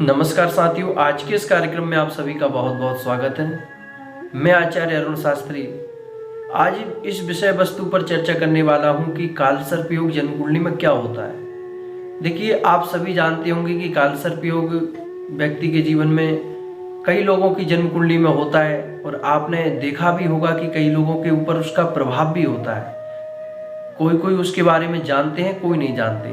नमस्कार साथियों, आज के इस कार्यक्रम में आप सभी का बहुत बहुत स्वागत है। मैं आचार्य अरुण शास्त्री आज इस विषय वस्तु पर चर्चा करने वाला हूं कि कालसर्प योग जन्म कुंडली में क्या होता है। देखिए, आप सभी जानते होंगे कि कालसर्प योग व्यक्ति के जीवन में कई लोगों की जन्म कुंडली में होता है और आपने देखा भी होगा कि कई लोगों के ऊपर उसका प्रभाव भी होता है। कोई कोई उसके बारे में जानते हैं, कोई नहीं जानते।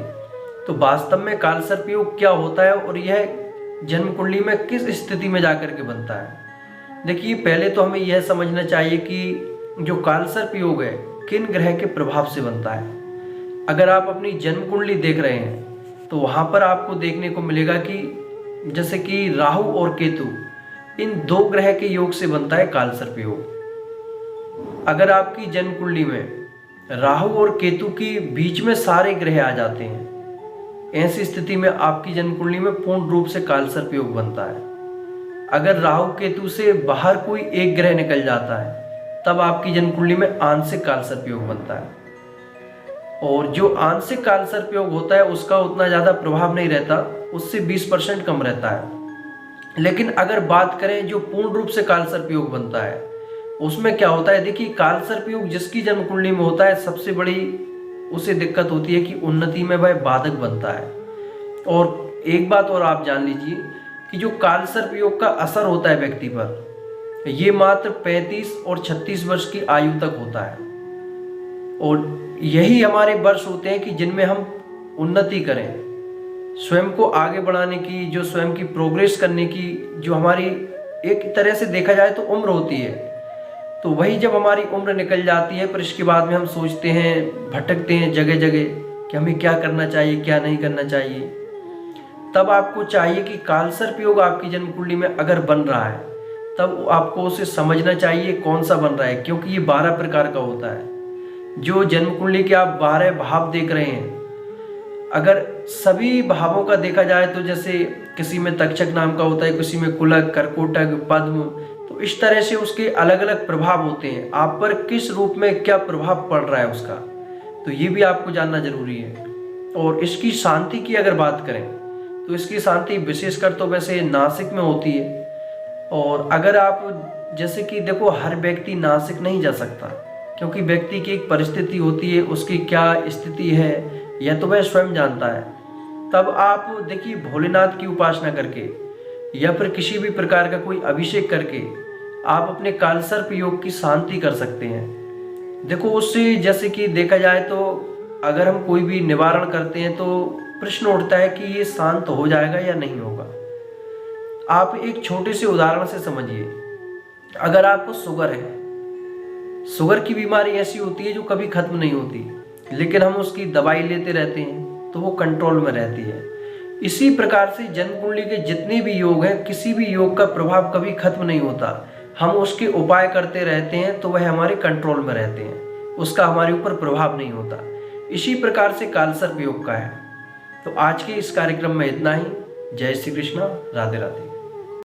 तो वास्तव में कालसर्प योग क्या होता है और यह जन्म कुंडली में किस स्थिति में जाकर के बनता है। देखिए, पहले तो हमें यह समझना चाहिए कि जो कालसर्प योग है किन ग्रह के प्रभाव से बनता है। अगर आप अपनी जन्म कुंडली देख रहे हैं तो वहां पर आपको देखने को मिलेगा कि जैसे कि राहु और केतु, इन दो ग्रह के योग से बनता है कालसर्प योग। अगर आपकी जन्म कुंडली में राहु और केतु के बीच में सारे ग्रह आ जाते हैं, ऐसी स्थिति में आपकी जन्म कुंडली में पूर्ण रूप से कालसर्प योग बनता है। अगर राहु केतु से बाहर कोई एक ग्रह निकल जाता है तब आपकी जन्म कुंडली में आंशिक कालसर्प योग बनता है। और जो आंशिक कालसर्प योग होता है उसका उतना ज्यादा प्रभाव नहीं रहता, उससे 20% कम रहता है। लेकिन अगर बात करें जो पूर्ण रूप से कालसर्प योग बनता है उसमें क्या होता है। देखिए, कालसर्प योग जिसकी जन्म कुंडली में होता है, सबसे बड़ी उसे दिक्कत होती है कि उन्नति में वह बाधक बनता है। और एक बात और आप जान लीजिए कि जो कालसर्प योग का असर होता है व्यक्ति पर, ये मात्र 35 और 36 वर्ष की आयु तक होता है। और यही हमारे वर्ष होते हैं कि जिनमें हम उन्नति करें, स्वयं को आगे बढ़ाने की, जो स्वयं की प्रोग्रेस करने की जो हमारी एक तरह से देखा जाए तो उम्र होती है। तो वही जब हमारी उम्र निकल जाती है, फिर इसके बाद में हम सोचते हैं, भटकते हैं जगह जगह कि हमें क्या करना चाहिए, क्या नहीं करना चाहिए। तब आपको चाहिए कि कालसर्प योग आपकी जन्म कुंडली में अगर बन रहा है तब आपको उसे समझना चाहिए कौन सा बन रहा है, क्योंकि ये 12 प्रकार का होता है। जो जन्म कुंडली के आप 12 भाव देख रहे हैं, अगर सभी भावों का देखा जाए तो जैसे किसी में तक्षक नाम का होता है, किसी में कुलक, कर्कोटक, पद्म, तो इस तरह से उसके अलग अलग प्रभाव होते हैं। आप पर किस रूप में क्या प्रभाव पड़ रहा है उसका, तो ये भी आपको जानना जरूरी है। और इसकी शांति की अगर बात करें तो इसकी शांति विशेषकर तो वैसे नासिक में होती है। और अगर आप जैसे कि देखो, हर व्यक्ति नासिक नहीं जा सकता, क्योंकि व्यक्ति की एक परिस्थिति होती है, उसकी क्या स्थिति है यह तो वह स्वयं जानता है। तब आप देखिए, भोलेनाथ की उपासना करके या फिर किसी भी प्रकार का कोई अभिषेक करके आप अपने कालसर्प योग की शांति कर सकते हैं। देखो, उससे जैसे कि देखा जाए तो अगर हम कोई भी निवारण करते हैं तो प्रश्न उठता है कि ये शांत हो जाएगा या नहीं होगा। आप एक छोटे से उदाहरण से समझिए। अगर आपको शुगर है, शुगर की बीमारी ऐसी होती है जो कभी खत्म नहीं होती, लेकिन हम उसकी दवाई लेते रहते हैं तो वो कंट्रोल में रहती है। इसी प्रकार से जन्म कुंडली के जितने भी योग हैं, किसी भी योग का प्रभाव कभी खत्म नहीं होता। हम उसके उपाय करते रहते हैं तो वह हमारे कंट्रोल में रहते हैं, उसका हमारे ऊपर प्रभाव नहीं होता। इसी प्रकार से कालसर्प योग का है। तो आज के इस कार्यक्रम में इतना ही। जय श्री कृष्णा, राधे राधे।